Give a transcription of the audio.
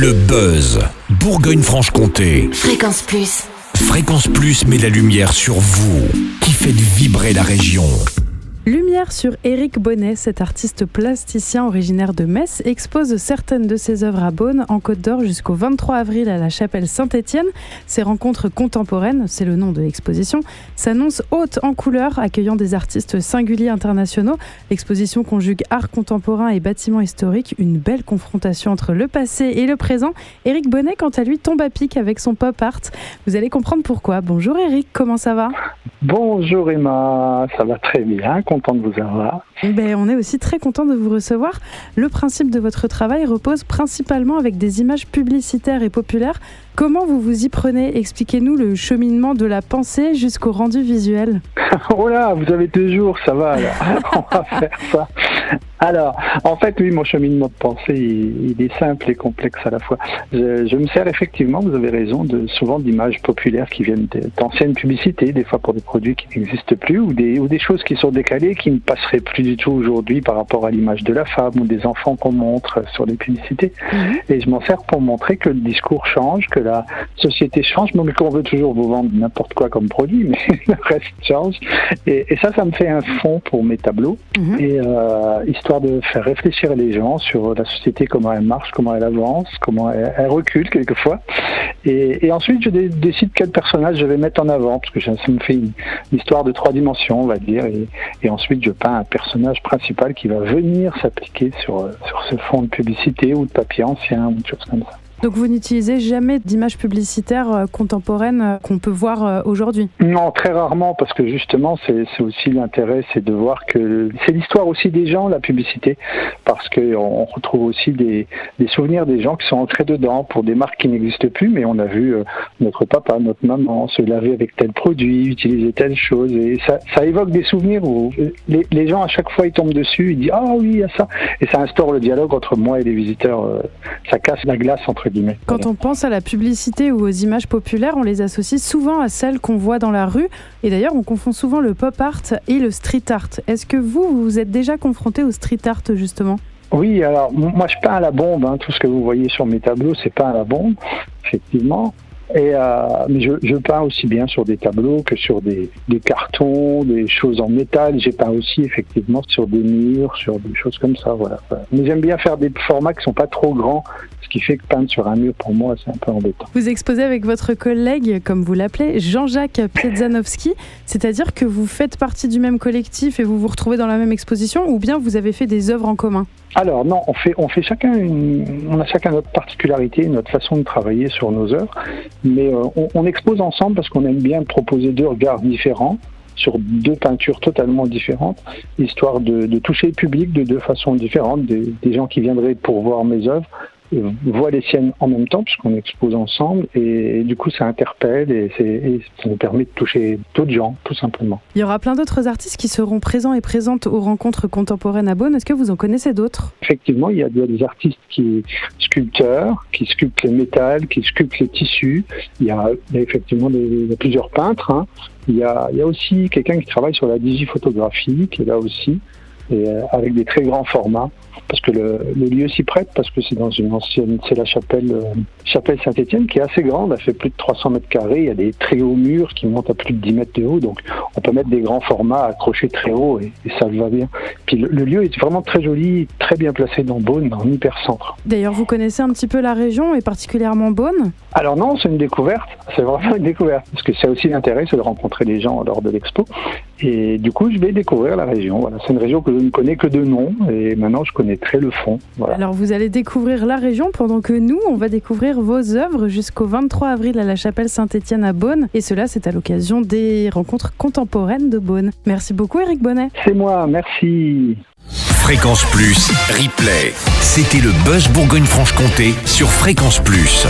Le buzz Bourgogne-Franche-Comté. Fréquence Plus. Fréquence Plus met la lumière sur vous, qui faites vibrer la région. Lumière sur Éric Bonnet, cet artiste plasticien originaire de Metz, expose certaines de ses œuvres à Beaune, en Côte d'Or, jusqu'au 23 avril à la chapelle Saint-Étienne. Ces rencontres contemporaines, c'est le nom de l'exposition, s'annoncent hautes en couleurs, accueillant des artistes singuliers internationaux. L'exposition conjugue art contemporain et bâtiments historiques, une belle confrontation entre le passé et le présent. Éric Bonnet, quant à lui, tombe à pic avec son pop art. Vous allez comprendre pourquoi. Bonjour Éric, comment ça va ? Bonjour Emma, ça va très bien, content de vous avoir. On est aussi très content de vous recevoir. Le principe de votre travail repose principalement avec des images publicitaires et populaires. Comment vous vous y prenez ? Expliquez-nous le cheminement de la pensée jusqu'au rendu visuel. Oh là, vous avez 2 jours, ça va alors. On va faire ça. Alors, en fait, oui, mon cheminement de pensée, il est simple et complexe à la fois. Je me sers effectivement, vous avez raison, souvent d'images populaires qui viennent d'anciennes publicités, des fois pour des produits qui n'existent plus, ou des choses qui sont décalées, qui ne passeraient plus du tout aujourd'hui par rapport à l'image de la femme ou des enfants qu'on montre sur les publicités. Et je m'en sers pour montrer que le discours change, que la société change, mais qu'on veut toujours vous vendre n'importe quoi comme produit, mais le reste change. Et ça me fait un fond pour mes tableaux, et histoire de faire réfléchir les gens sur la société, comment elle marche, comment elle avance, comment elle recule quelquefois. Et ensuite, je décide quel personnage je vais mettre en avant, parce que ça me fait une histoire de 3 dimensions, on va dire, et ensuite je peins un personnage principal qui va venir s'appliquer sur ce fond de publicité ou de papier ancien ou de choses comme ça. Donc vous n'utilisez jamais d'images publicitaires contemporaines qu'on peut voir aujourd'hui ? Non, très rarement, parce que justement, c'est aussi l'intérêt, c'est de voir que c'est l'histoire aussi des gens, la publicité, parce qu'on retrouve aussi des souvenirs des gens qui sont entrés dedans pour des marques qui n'existent plus, mais on a vu notre papa, notre maman se laver avec tel produit, utiliser telle chose, et ça évoque des souvenirs où les gens, à chaque fois, ils tombent dessus, ils disent « Ah oui, il y a ça !» Et ça instaure le dialogue entre moi et les visiteurs, ça casse la glace entre guillemets. Quand on pense à la publicité ou aux images populaires, on les associe souvent à celles qu'on voit dans la rue. Et d'ailleurs, on confond souvent le pop art et le street art. Est-ce que vous êtes déjà confronté au street art, justement ? Oui, alors moi je peins à la bombe. Tout ce que vous voyez sur mes tableaux, c'est peint à la bombe, effectivement. Mais je peins aussi bien sur des tableaux que sur des cartons, des choses en métal. J'ai peint aussi effectivement sur des murs, sur des choses comme ça. Voilà. Mais j'aime bien faire des formats qui sont pas trop grands, ce qui fait que peindre sur un mur pour moi c'est un peu embêtant. Vous exposez avec votre collègue, comme vous l'appelez, Jean-Jacques Piedzanowski, c'est-à-dire que vous faites partie du même collectif et vous vous retrouvez dans la même exposition, ou bien vous avez fait des œuvres en commun ? Alors non, on fait chacun on a chacun notre particularité, notre façon de travailler sur nos œuvres, mais on expose ensemble parce qu'on aime bien proposer 2 regards différents sur 2 peintures totalement différentes, histoire de toucher le public de 2 façons différentes. Des gens qui viendraient pour voir mes œuvres voient les siennes en même temps puisqu'on expose ensemble, et du coup ça interpelle et ça nous permet de toucher d'autres gens, tout simplement. Il y aura plein d'autres artistes qui seront présents et présentes aux rencontres contemporaines à Beaune. Est-ce que vous en connaissez d'autres ? Effectivement, il y a des artistes sculpteurs, qui sculptent les métals, qui sculptent les tissus. Il y a effectivement plusieurs peintres. Il y a aussi quelqu'un qui travaille sur la digiphotographie, qui est là aussi, et avec des très grands formats, parce que le lieu s'y prête, parce que c'est dans une ancienne, c'est la chapelle Saint-Étienne, qui est assez grande, elle fait plus de 300 mètres carrés, il y a des très hauts murs qui montent à plus de 10 mètres de haut, donc on peut mettre des grands formats accrochés très haut, et ça va bien. Puis le lieu est vraiment très joli, très bien placé dans Beaune, dans l'hypercentre. D'ailleurs, vous connaissez un petit peu la région, et particulièrement Beaune ? Alors non, c'est une découverte, c'est vraiment une découverte, parce que c'est aussi l'intérêt, c'est de rencontrer les gens lors de l'expo, et du coup je vais découvrir la région. Voilà, c'est une région que je ne connais que de nom, et maintenant je connais très le fond. Voilà. Alors vous allez découvrir la région pendant que nous, on va découvrir vos œuvres jusqu'au 23 avril à la chapelle Saint-Étienne à Beaune, et cela c'est à l'occasion des rencontres contemporaines de Beaune. Merci beaucoup Éric Bonnet. C'est moi, merci. Fréquence Plus, replay. C'était le buzz Bourgogne-Franche-Comté sur Fréquence Plus.